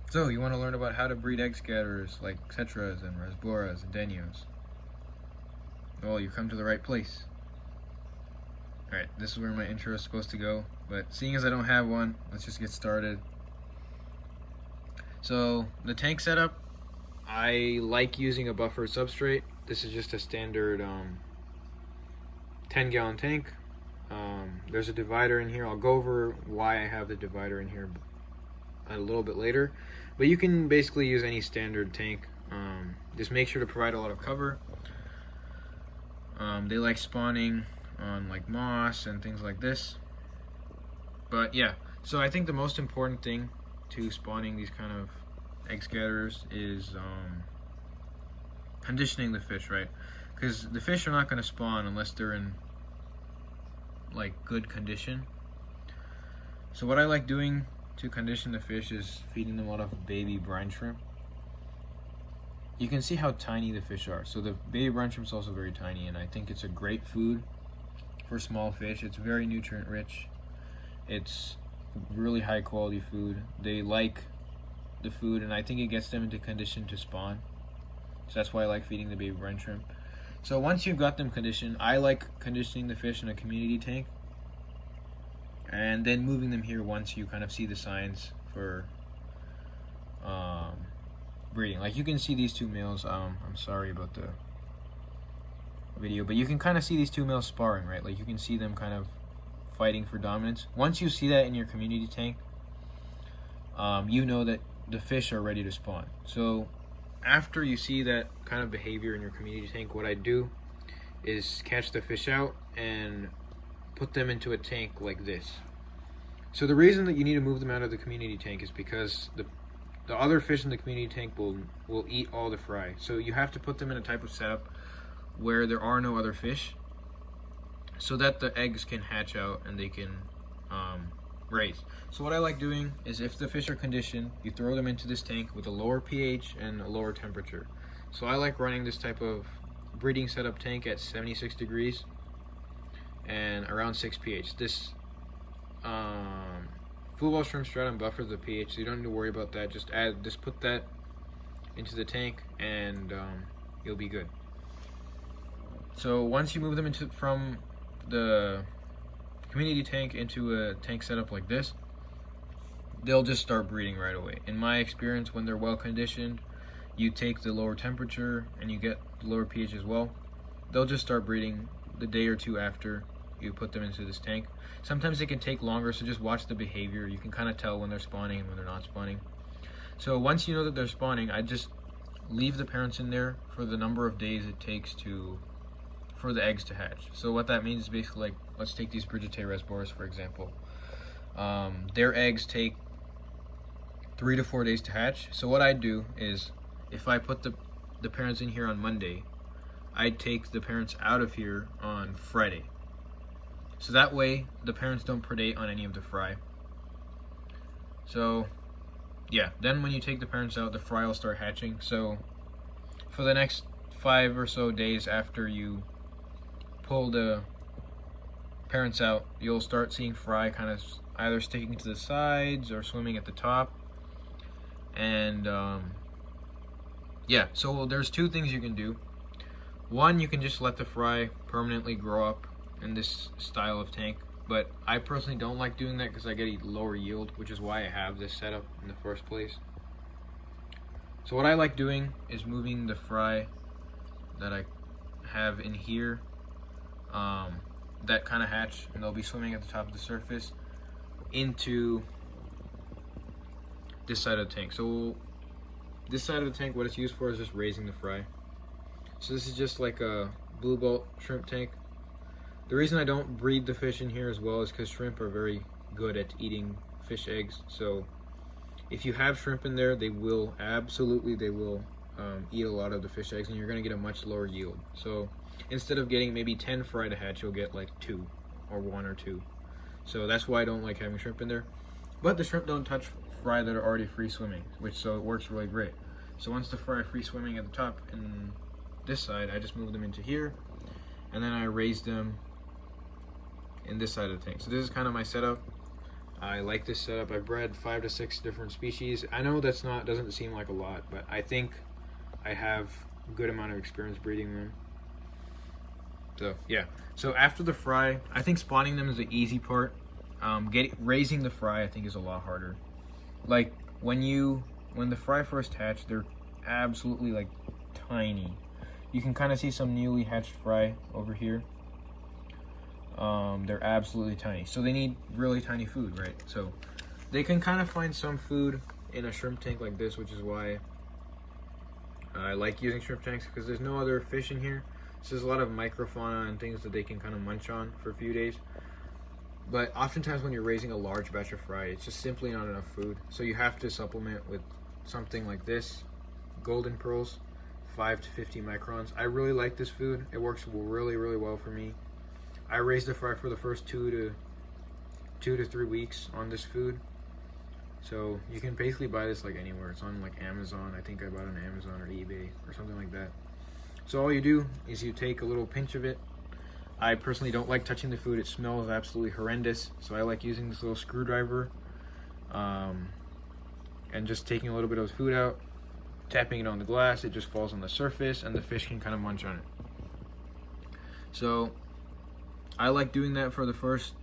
So, you want to learn about how to breed egg scatterers like tetras and rasboras and danios? Well, you come to the right place. Alright, this is where my intro is supposed to go, but seeing as I don't have one, let's just get started. So, the tank setup, I like using a buffered substrate. This is just a standard 10-gallon tank. There's a divider in here. I'll go over why I have the divider in here a little bit later, but you can basically use any standard tank. Just make sure to provide a lot of cover. They like spawning on like moss and things like this, but yeah, so I think the most important thing to spawning these kind of egg scatterers is conditioning the fish, right? Because the fish are not going to spawn unless they're in like good condition. So what I like doing to condition the fish is feeding them a lot of baby brine shrimp. You can see how tiny the fish are. So the baby brine shrimp is also very tiny, and I think it's a great food for small fish. It's very nutrient rich. It's really high quality food. They like the food, and I think it gets them into condition to spawn. So that's why I like feeding the baby brine shrimp. So once you've got them conditioned, I like conditioning the fish in a community tank and then moving them here once you kind of see the signs for breeding. Like you can see these two males. I'm sorry about the video, but you can kind of see these two males sparring, right? Like you can see them kind of fighting for dominance. Once you see that in your community tank, you know that the fish are ready to spawn. So after you see that kind of behavior in your community tank, what I do is catch the fish out and put them into a tank like this. So the reason that you need to move them out of the community tank is because the other fish in the community tank will eat all the fry. So you have to put them in a type of setup where there are no other fish, so that the eggs can hatch out and they can raise. So what I like doing is, if the fish are conditioned, you throw them into this tank with a lower pH and a lower temperature. So I like running this type of breeding setup tank at 76 degrees and around 6 pH. This Football Shrimp Stratum buffers the pH, so you don't need to worry about that. Just put that into the tank and you'll be good. So once you move them from the community tank into a tank setup like this, they'll just start breeding right away. In my experience, when they're well conditioned, you take the lower temperature and you get the lower pH as well, they'll just start breeding the day or two after you put them into this tank. Sometimes it can take longer, so just watch the behavior. You can kind of tell when they're spawning and when they're not spawning. So once you know that they're spawning, I just leave the parents in there for the number of days it takes for the eggs to hatch. So what that means is basically, like, let's take these rasboras for example. Their eggs take 3 to 4 days to hatch. So what I do is, if I put the parents in here on Monday, I take the parents out of here on Friday. So that way the parents don't predate on any of the fry. So yeah, then when you take the parents out, the fry will start hatching. So for the next 5 or so days after you pull the parents out, you'll start seeing fry kind of either sticking to the sides or swimming at the top. And yeah, so there's two things you can do. One, you can just let the fry permanently grow up in this style of tank, but I personally don't like doing that because I get a lower yield, which is why I have this setup in the first place. So what I like doing is moving the fry that I have in here, that kind of hatch, and they'll be swimming at the top of the surface, into this side of the tank. So this side of the tank, what it's used for is just raising the fry. So this is just like a blue bolt shrimp tank. The reason I don't breed the fish in here as well is because shrimp are very good at eating fish eggs. So if you have shrimp in there, they will eat a lot of the fish eggs, and you're going to get a much lower yield. So instead of getting maybe 10 fry to hatch, you'll get like 2 or 1 or 2. So that's why I don't like having shrimp in there. But the shrimp don't touch fry that are already free swimming, so it works really great. So once the fry are free swimming at the top and this side, I just move them into here, and then I raise them in this side of the tank. So this is kind of my setup. I like this setup. I've bred 5 to 6 different species. I know doesn't seem like a lot, but I think I have a good amount of experience breeding them. So yeah. So after the fry, I think spawning them is the easy part. Raising the fry, I think, is a lot harder. Like when the fry first hatch, they're absolutely like tiny. You can kind of see some newly hatched fry over here. They're absolutely tiny, so they need really tiny food, right? So they can kind of find some food in a shrimp tank like this, which is why I like using shrimp tanks, because there's no other fish in here. So there's a lot of microfauna and things that they can kind of munch on for a few days. But oftentimes when you're raising a large batch of fry, it's just simply not enough food. So you have to supplement with something like this, golden pearls, 5 to 50 microns. I really like this food. It works really, really well for me. I raised the fry for the first 2 to 3 weeks on this food. So you can basically buy this like anywhere. It's on like Amazon. I think I bought it on Amazon or eBay or something like that. So all you do is you take a little pinch of it. I personally don't like touching the food. It smells absolutely horrendous. So I like using this little screwdriver and just taking a little bit of the food out, tapping it on the glass. It just falls on the surface and the fish can kind of munch on it. So I like doing that for the first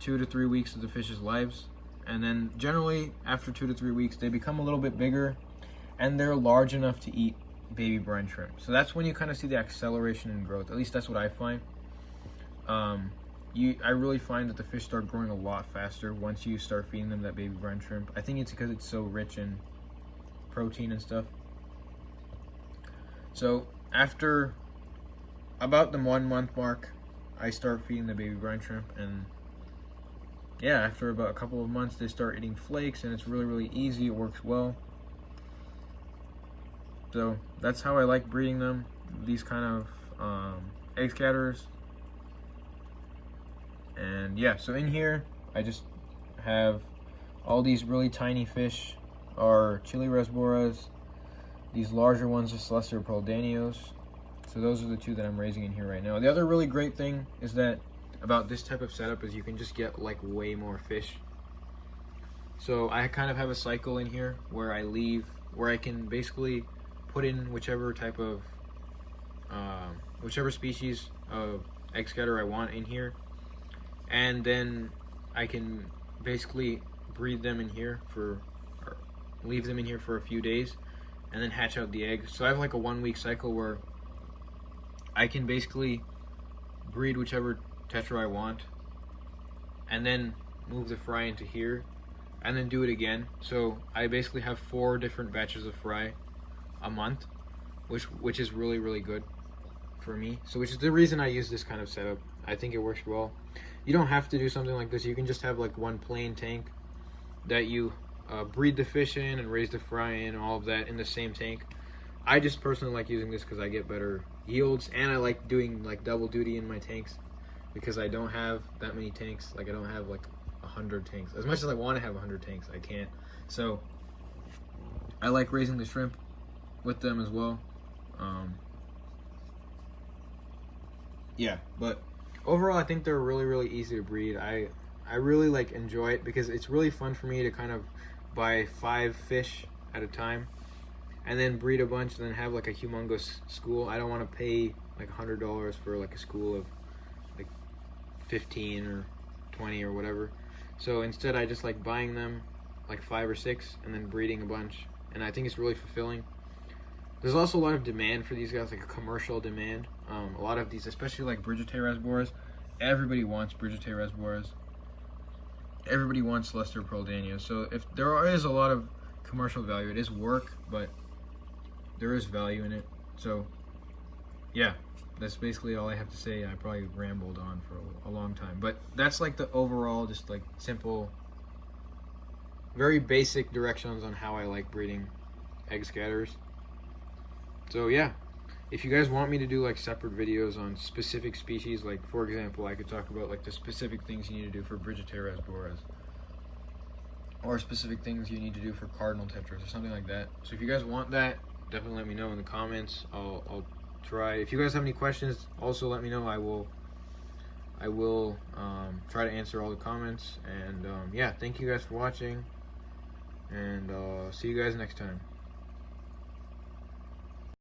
2 to 3 weeks of the fish's lives. And then generally after 2 to 3 weeks, they become a little bit bigger and they're large enough to eat baby brine shrimp. So that's when you kind of see the acceleration in growth. At least that's what I find. I really find that the fish start growing a lot faster once you start feeding them that baby brine shrimp. I think it's because it's so rich in protein and stuff. So after about the 1 month mark, I start feeding the baby brine shrimp, and yeah, after about a couple of months, they start eating flakes, and it's really, really easy. It works well. So that's how I like breeding them. These kind of egg scatterers. And yeah, so in here, I just have all these really tiny fish are chili rasboras. These larger ones are celestial pearl danios. So those are the 2 that I'm raising in here right now. The other really great thing is that about this type of setup is you can just get like way more fish. So I kind of have a cycle in here where I can basically put in whichever type of whichever species of egg scatter I want in here, and then I can basically breed them in here or leave them in here for a few days and then hatch out the eggs. So I have like a 1 week cycle where I can basically breed whichever tetra I want and then move the fry into here and then do it again. So I basically have 4 different batches of fry a month, which is really, really good for me. So which is the reason I use this kind of setup. I think it works well. You don't have to do something like this. You can just have like one plain tank that you breed the fish in and raise the fry in, all of that in the same tank. I just personally like using this because I get better yields, and I like doing like double duty in my tanks because I don't have that many tanks. Like I don't have like 100 tanks. As much as I want to have 100 tanks, I can't. So I like raising the shrimp with them as well. Yeah, but overall I think they're really, really easy to breed. I really like enjoy it because it's really fun for me to kind of buy 5 fish at a time and then breed a bunch and then have like a humongous school. I don't want to pay like $100 for like a school of like 15 or 20 or whatever. So instead I just like buying them like 5 or 6 and then breeding a bunch, and I think it's really fulfilling. There's also a lot of demand for these guys, like a commercial demand. A lot of these, especially like Brigitei rasboras, everybody wants Brigitei rasboras. Everybody wants celestial pearl danios. So if there is a lot of commercial value, it is work, but there is value in it. So yeah, that's basically all I have to say. I probably rambled on for a long time, but that's like the overall, just like simple, very basic directions on how I like breeding egg scatterers. So yeah, if you guys want me to do like separate videos on specific species, like for example, I could talk about like the specific things you need to do for Brigitei rasboras, or specific things you need to do for cardinal tetras or something like that. So if you guys want that, definitely let me know in the comments. I'll try. If you guys have any questions, also let me know. I will I will try to answer all the comments. And yeah, thank you guys for watching, and see you guys next time.